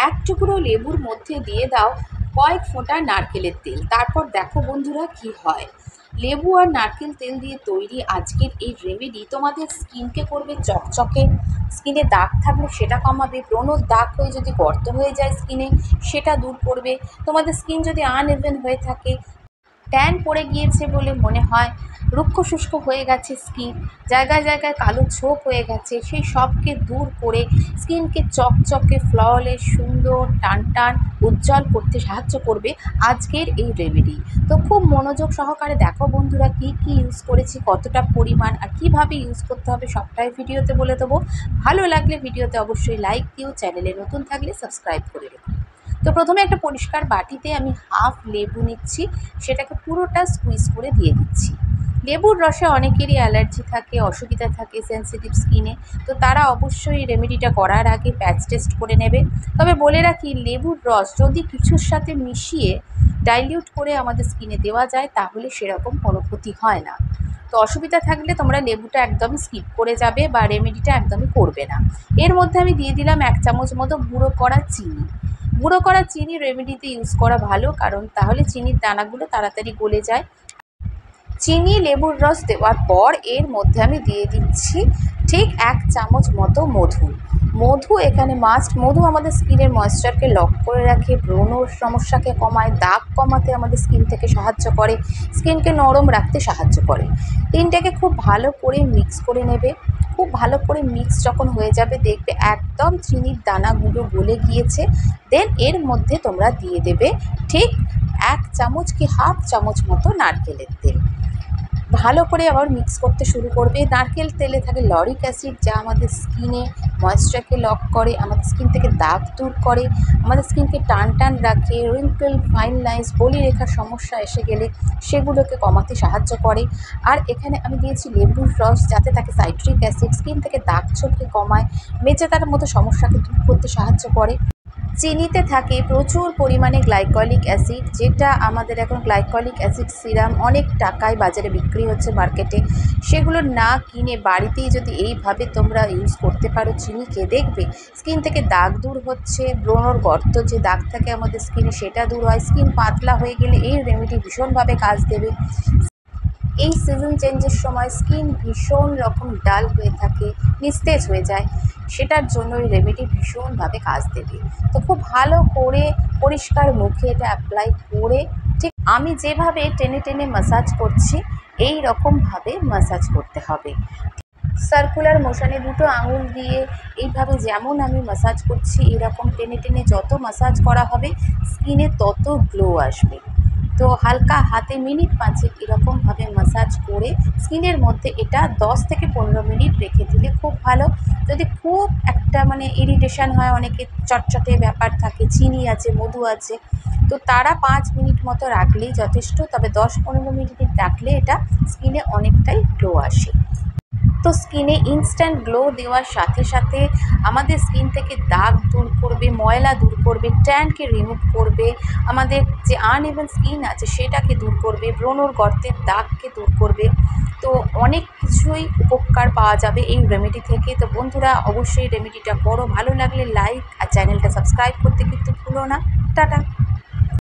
এক টুকরো লেবুর মধ্যে দিয়ে দাও কয়েক ফোঁটা নারকেলের তেল। তারপর দেখো বন্ধুরা কি হয়। লেবু আর নারকেল তেল দিয়ে তৈরি আজকের এই রেমেডি তোমাদের স্কিনকে করবে চকচকে, স্কিনে দাগ থাকলে সেটা কমাবে, ব্রণ দাগ হয়ে যদি গর্ত হয়ে যায় স্কিনে সেটা দূর করবে, তোমাদের স্কিন যদি আনইভেন হয়ে থাকে, ট্যান পড়ে গিয়েছে বলে মনে হয়, রুক্ষ শুষ্ক হয়ে গেছে স্কিন, জায়গায় জায়গায় কালো ছোপ হয়ে গেছে, সেই সবকে দূর করে স্কিনকে চকচকে ফ্ললেস সুন্দর টান টান উজ্জ্বল করতে সাহায্য করবে আজকের এই রেমেডি। তো খুব মনোযোগ সহকারে দেখো বন্ধুরা কি কি ইউজ করেছি, কতটা পরিমাণ আর কিভাবে ইউজ করতে হবে সবটাই ভিডিওতে বলে দেবো। ভালো লাগলে ভিডিওতে অবশ্যই লাইক দিও, চ্যানেলে নতুন থাকলে সাবস্ক্রাইব করে রেখো। তো প্রথমে একটা পরিষ্কার বাটিতে আমি হাফ লেবু নিচ্ছি, সেটাকে পুরোটা স্কুইজ করে দিয়ে দিচ্ছি। লেবুর রসে অনেকেরই অ্যালার্জি থাকে, অসুবিধা থাকে সেন্সিটিভ স্কিনে, তো তারা অবশ্যই রেমেডিটা করার আগে প্যাচ টেস্ট করে নেবে। তবে বলে রাখি, লেবুর রস যদি কিছুর সাথে মিশিয়ে ডাইলিউট করে আমাদের স্কিনে দেওয়া যায় তাহলে সেরকম কোনো ক্ষতি হয় না। তো অসুবিধা থাকলে তোমরা লেবুটা একদমই স্কিপ করে যাবে বা রেমেডিটা একদমই করবে না। এর মধ্যে আমি দিয়ে দিলাম 1 চামচ মতো গুঁড়ো করা চিনি। গুঁড়ো করা চিনি রেমেডিতে ইউজ করা ভালো, কারণ তাহলে চিনির দানাগুলো তাড়াতাড়ি গলে যায়। চিনি লেবুর রস দেওয়ার পর এর মধ্যে আমি দিয়ে দিচ্ছি ঠিক 1 চামচ মতো মধু। মধু এখানে মাস্ট। মধু আমাদের স্কিনের ময়েশ্চারকে লক করে রাখে, ব্রণর সমস্যাকে কমায়, দাগ কমাতে আমাদের স্কিন থেকে সাহায্য করে, স্কিনকে নরম রাখতে সাহায্য করে। তিনটাকে খুব ভালো করে মিক্স করে নেবে। খুব ভালো করে মিক্স যখন হয়ে যাবে দেখবে একদম চিনির দানাগুলো গলে গিয়েছে। দেন এর মধ্যে তোমরা দিয়ে দেবে ঠিক 1 চামচ কি হাফ চামচ মতো নারকেলের তেল। ভালো করে আবার মিক্স করতে শুরু করবে। নারকেল তেলে থাকে লরিক অ্যাসিড, যা আমাদের স্কিনে ময়েশ্চারকে লক করে, আমাদের স্কিন থেকে দাগ দূর করে, আমাদের স্কিনকে টান টান রাখে, রিঙ্কেল ফাইন লাইন্স বলিরেখার সমস্যা এসে গেলে সেগুলোকে কমাতে সাহায্য করে। আর এখানে আমি দিয়েছি লেবুর রস, যাতে থাকে সাইট্রিক অ্যাসিড, স্কিন থেকে দাগ ছোপকে কমায়, মেচেদার মতো সমস্যাকে দূর করতে সাহায্য করে। চিনিতে থাকে প্রচুর পরিমাণে গ্লাইকলিক অ্যাসিড, যেটা আমাদের এখন গ্লাইকলিক অ্যাসিড সিরাম অনেক টাকায় বাজারে বিক্রি হচ্ছে মার্কেটে। সেগুলো না কিনে বাড়িতেই যদি এইভাবে তোমরা ইউজ করতে পারো চিনিকে, দেখবে স্কিন থেকে দাগ দূর হচ্ছে, ব্রণর গর্ত যে দাগ থাকে আমাদের স্কিনে সেটা দূর হয়, স্কিন পাতলা হয়ে গেলে এই রেমেডি ভীষণভাবে কাজ দেবে। এই সিজন চেঞ্জের সময় স্কিন ভীষণ রকম ডাল হয়ে থাকে, নিস্তেজ হয়ে যায়, সেটার জন্য এই রেমেডি ভীষণভাবে কাজ দেবে। তো খুব ভালো করে পরিষ্কার মুখে এটা অ্যাপ্লাই করে ঠিক আমি যেভাবে টেনে টেনে ম্যাসাজ করছি এই রকমভাবে ম্যাসাজ করতে হবে। সার্কুলার মোশনে দুটো আঙুল দিয়ে এইভাবে যেমন আমি ম্যাসাজ করছি এরকম টেনে টেনে যত ম্যাসাজ করা হবে স্কিনে তত গ্লো আসবে। তো হালকা হাতে মিনিট 5 এরকমভাবে ম্যাসাজ করে স্কিনের মধ্যে এটা 10 থেকে 15 মিনিট রেখে দিলে খুব ভালো। যদি খুব একটা ইরিটেশন হয়, অনেকে চটচটে ব্যাপার থাকে, চিনি আছে মধু আছে, তো তারা 5 মিনিট মতো রাখলেই যথেষ্ট। তবে 10-15 মিনিট রাখলে এটা স্কিনে অনেকটাই গ্লো আসে। তো স্কিনে ইনস্ট্যান্ট গ্লো দেওয়ার সাথে সাথে আমাদের স্কিন থেকে দাগ দূর করবে, ময়লা দূর করবে, ট্যানকে রিমুভ করবে, আমাদের যে আনইভেন স্কিন আছে সেটাকে দূর করবে, ব্রণর গর্তের দাগকে দূর করবে। তো অনেক কিছুই উপকার পাওয়া যাবে এই রেমেডি থেকে। তো বন্ধুরা অবশ্যই রেমেডিটা করো। ভালো লাগলে লাইক আর চ্যানেলটা সাবস্ক্রাইব করতে কিন্তু ভুলো না। টাটা।